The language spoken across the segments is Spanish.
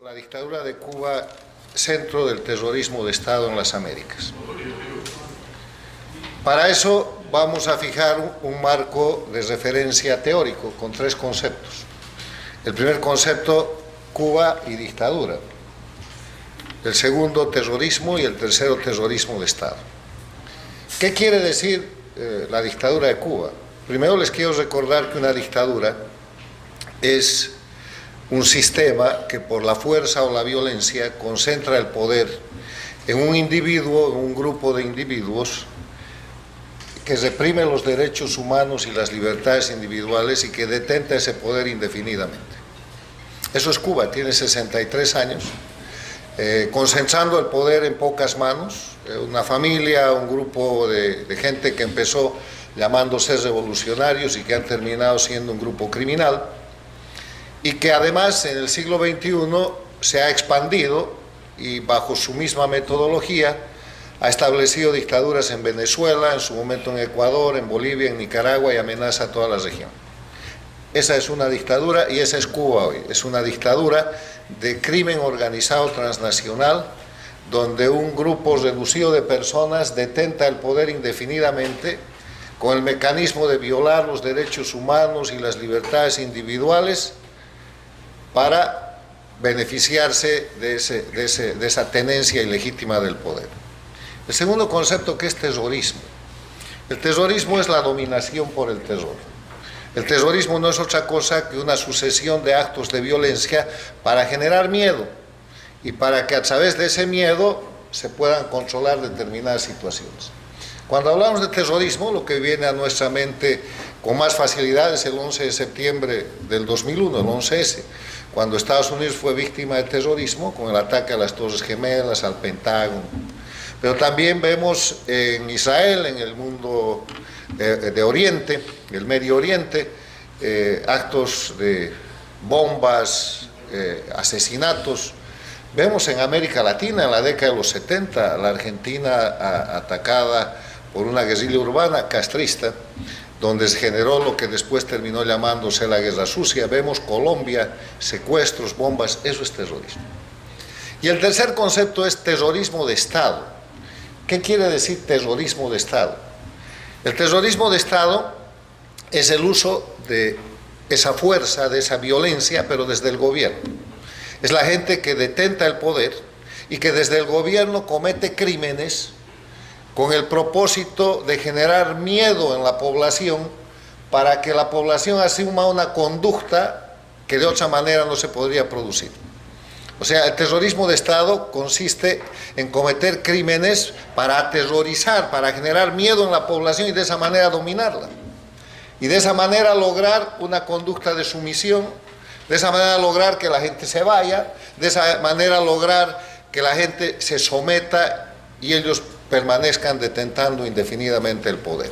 La dictadura de Cuba, centro del terrorismo de Estado en las Américas. Para eso vamos a fijar un marco de referencia teórico con tres conceptos. El primer concepto, Cuba y dictadura. El segundo, terrorismo, y el tercero, terrorismo de Estado. ¿Qué quiere decir la dictadura de Cuba? Primero les quiero recordar que una dictadura es un sistema que por la fuerza o la violencia concentra el poder en un individuo, en un grupo de individuos que reprime los derechos humanos y las libertades individuales y que detenta ese poder indefinidamente. Eso es Cuba, tiene 63 años, concentrando el poder en pocas manos, una familia, un grupo de gente que empezó llamándose revolucionarios y que han terminado siendo un grupo criminal, y que además en el siglo XXI se ha expandido y bajo su misma metodología ha establecido dictaduras en Venezuela, en su momento en Ecuador, en Bolivia, en Nicaragua, y amenaza a toda la región. Esa es una dictadura y esa es Cuba hoy. Es una dictadura de crimen organizado transnacional donde un grupo reducido de personas detenta el poder indefinidamente con el mecanismo de violar los derechos humanos y las libertades individuales para beneficiarse de esa tenencia ilegítima del poder. El segundo concepto, que es terrorismo. El terrorismo es la dominación por el terror. El terrorismo no es otra cosa que una sucesión de actos de violencia para generar miedo y para que a través de ese miedo se puedan controlar determinadas situaciones. Cuando hablamos de terrorismo, lo que viene a nuestra mente con más facilidad es el 11 de septiembre del 2001, el 11S, cuando Estados Unidos fue víctima de terrorismo con el ataque a las Torres Gemelas, al Pentágono. Pero también vemos en Israel, en el mundo de Oriente, el Medio Oriente, actos de bombas, asesinatos. Vemos en América Latina, en la década de los 70, la Argentina atacada por una guerrilla urbana castrista, donde se generó lo que después terminó llamándose la Guerra Sucia. Vemos Colombia, secuestros, bombas, eso es terrorismo. Y el tercer concepto es terrorismo de Estado. ¿Qué quiere decir terrorismo de Estado? El terrorismo de Estado es el uso de esa fuerza, de esa violencia, pero desde el gobierno. Es la gente que detenta el poder y que desde el gobierno comete crímenes con el propósito de generar miedo en la población para que la población asuma una conducta que de otra manera no se podría producir. O sea, el terrorismo de Estado consiste en cometer crímenes para aterrorizar, para generar miedo en la población y de esa manera dominarla. Y de esa manera lograr una conducta de sumisión, de esa manera lograr que la gente se vaya, de esa manera lograr que la gente se someta y ellos permanezcan detentando indefinidamente el poder.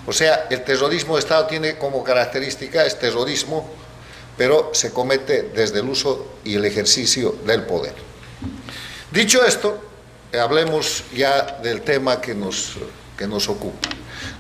O sea, el terrorismo de Estado tiene como característica, es terrorismo, pero se comete desde el uso y el ejercicio del poder. Dicho esto, hablemos ya del tema que nos ocupa.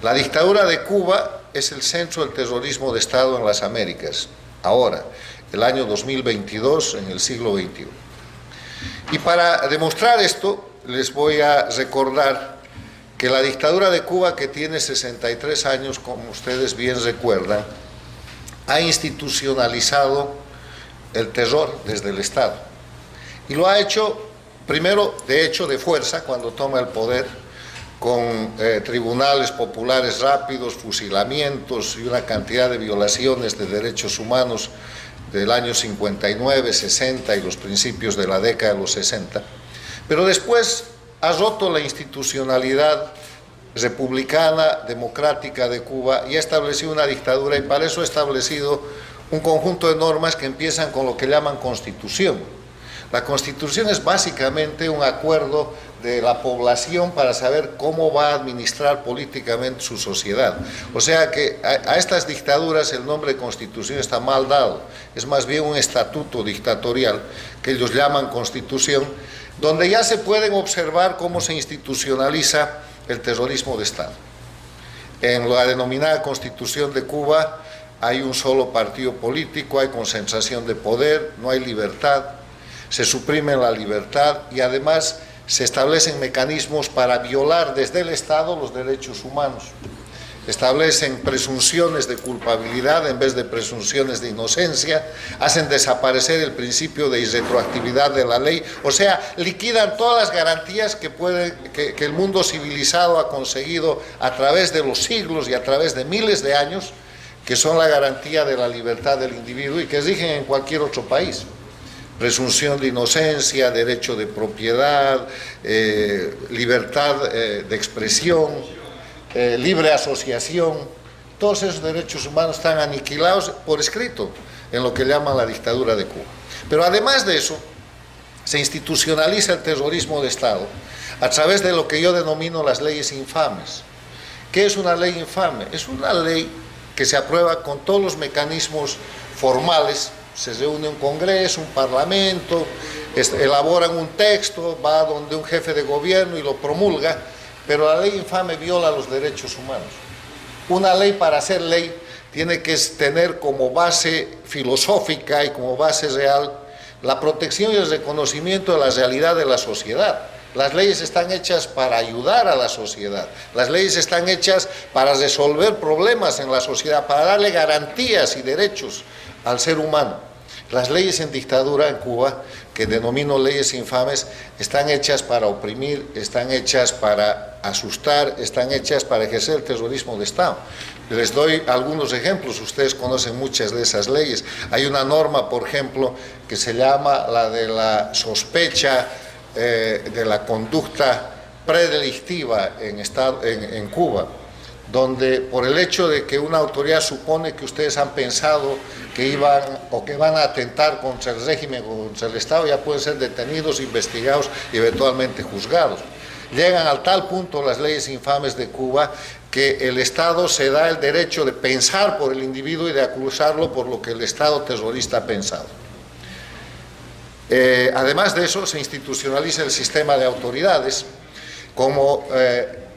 La dictadura de Cuba es el centro del terrorismo de Estado en las Américas, ahora, el año 2022, en el siglo XXI. Y para demostrar esto, les voy a recordar que la dictadura de Cuba, que tiene 63 años, como ustedes bien recuerdan, ha institucionalizado el terror desde el Estado. Y lo ha hecho, primero, de hecho, de fuerza, cuando toma el poder, con tribunales populares rápidos, fusilamientos y una cantidad de violaciones de derechos humanos del año 59, 60 y los principios de la década de los 60. Pero después ha roto la institucionalidad republicana, democrática de Cuba y ha establecido una dictadura, y para eso ha establecido un conjunto de normas que empiezan con lo que llaman Constitución. La Constitución es básicamente un acuerdo de la población para saber cómo va a administrar políticamente su sociedad. O sea que a estas dictaduras el nombre de Constitución está mal dado, es más bien un estatuto dictatorial que ellos llaman Constitución, donde ya se pueden observar cómo se institucionaliza el terrorismo de Estado. En la denominada Constitución de Cuba hay un solo partido político, hay concentración de poder, no hay libertad, se suprime la libertad y además se establecen mecanismos para violar desde el Estado los derechos humanos. Establecen presunciones de culpabilidad en vez de presunciones de inocencia, hacen desaparecer el principio de irretroactividad de la ley, o sea, liquidan todas las garantías que el mundo civilizado ha conseguido a través de los siglos y a través de miles de años, que son la garantía de la libertad del individuo y que rigen en cualquier otro país. Presunción de inocencia, derecho de propiedad, libertad de expresión, libre asociación, todos esos derechos humanos están aniquilados por escrito en lo que llaman la dictadura de Cuba. Pero además de eso, se institucionaliza el terrorismo de Estado a través de lo que yo denomino las leyes infames. ¿Qué es una ley infame? Es una ley que se aprueba con todos los mecanismos formales, se reúne un congreso, un parlamento, elaboran un texto, va donde un jefe de gobierno y lo promulga, pero la ley infame viola los derechos humanos. Una ley, para ser ley, tiene que tener como base filosófica y como base real la protección y el reconocimiento de la realidad de la sociedad. Las leyes están hechas para ayudar a la sociedad, las leyes están hechas para resolver problemas en la sociedad, para darle garantías y derechos al ser humano. Las leyes en dictadura en Cuba, que denomino leyes infames, están hechas para oprimir, están hechas para asustar, están hechas para ejercer el terrorismo de Estado. Les doy algunos ejemplos, ustedes conocen muchas de esas leyes. Hay una norma, por ejemplo, que se llama la de la sospecha de la conducta predelictiva en Cuba, donde por el hecho de que una autoridad supone que ustedes han pensado que iban o que van a atentar contra el régimen o contra el Estado, ya pueden ser detenidos, investigados y eventualmente juzgados. Llegan al tal punto las leyes infames de Cuba que el Estado se da el derecho de pensar por el individuo y de acusarlo por lo que el Estado terrorista ha pensado. Además de eso, se institucionaliza el sistema de autoridades, como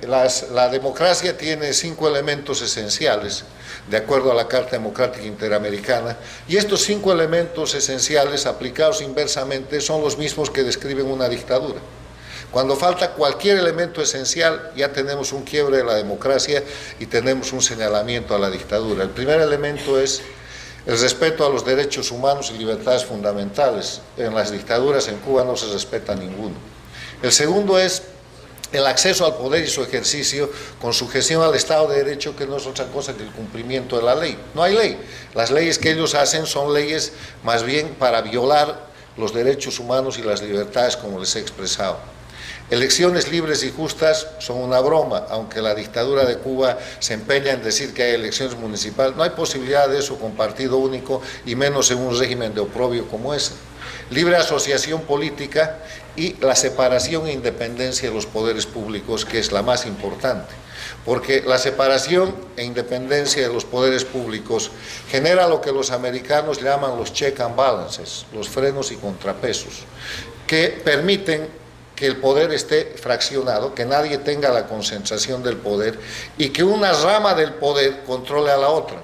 la democracia tiene 5 elementos esenciales, de acuerdo a la Carta Democrática Interamericana, y estos 5 elementos esenciales aplicados inversamente son los mismos que describen una dictadura. Cuando falta cualquier elemento esencial, ya tenemos un quiebre de la democracia y tenemos un señalamiento a la dictadura. El primer elemento es el respeto a los derechos humanos y libertades fundamentales. En las dictaduras en Cuba no se respeta ninguno. El segundo es el acceso al poder y su ejercicio con sujeción al Estado de Derecho, que no es otra cosa que el cumplimiento de la ley. No hay ley. Las leyes que ellos hacen son leyes más bien para violar los derechos humanos y las libertades, como les he expresado. Elecciones libres y justas son una broma, aunque la dictadura de Cuba se empeña en decir que hay elecciones municipales. No hay posibilidad de eso con partido único y menos en un régimen de oprobio como ese. Libre asociación política y la separación e independencia de los poderes públicos, que es la más importante, porque la separación e independencia de los poderes públicos genera lo que los americanos llaman los check and balances, los frenos y contrapesos, que permiten que el poder esté fraccionado, que nadie tenga la concentración del poder y que una rama del poder controle a la otra.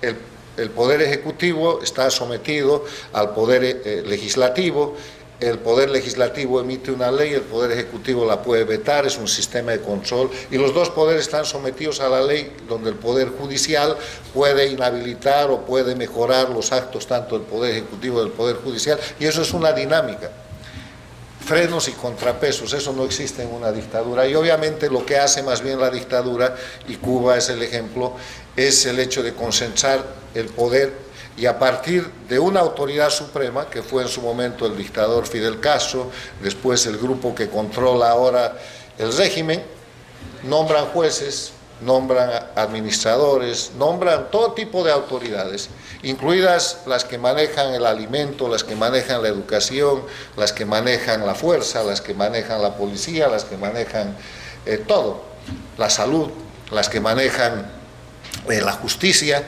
El poder ejecutivo está sometido al poder legislativo, el poder legislativo emite una ley, el poder ejecutivo la puede vetar, es un sistema de control, y los dos poderes están sometidos a la ley, donde el poder judicial puede inhabilitar o puede mejorar los actos tanto del poder ejecutivo como del poder judicial, y eso es una dinámica. Frenos y contrapesos, eso no existe en una dictadura, y obviamente lo que hace más bien la dictadura, y Cuba es el ejemplo, es el hecho de concentrar el poder, y a partir de una autoridad suprema, que fue en su momento el dictador Fidel Castro, después el grupo que controla ahora el régimen, nombran jueces, nombran administradores, nombran todo tipo de autoridades, incluidas las que manejan el alimento, las que manejan la educación, las que manejan la fuerza, las que manejan la policía, las que manejan todo, la salud, las que manejan la justicia,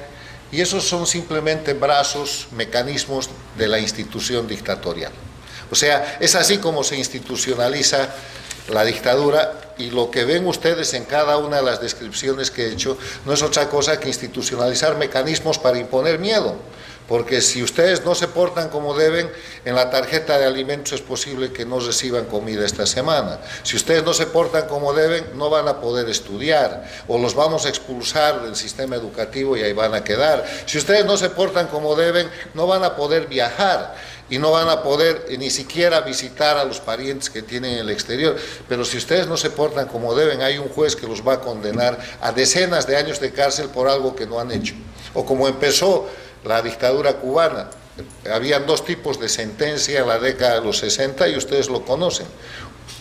y esos son simplemente brazos, mecanismos de la institución dictatorial. O sea, es así como se institucionaliza la dictadura, y lo que ven ustedes en cada una de las descripciones que he hecho no es otra cosa que institucionalizar mecanismos para imponer miedo, porque si ustedes no se portan como deben, en la tarjeta de alimentos es posible que no reciban comida esta semana. Si ustedes no se portan como deben, no van a poder estudiar, o los vamos a expulsar del sistema educativo y ahí van a quedar. Si ustedes no se portan como deben, no van a poder viajar y no van a poder ni siquiera visitar a los parientes que tienen en el exterior. Pero si ustedes no se portan como deben, hay un juez que los va a condenar a decenas de años de cárcel por algo que no han hecho. O como empezó la dictadura cubana, habían dos tipos de sentencia en la década de los 60 y ustedes lo conocen,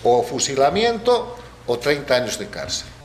o fusilamiento o 30 años de cárcel.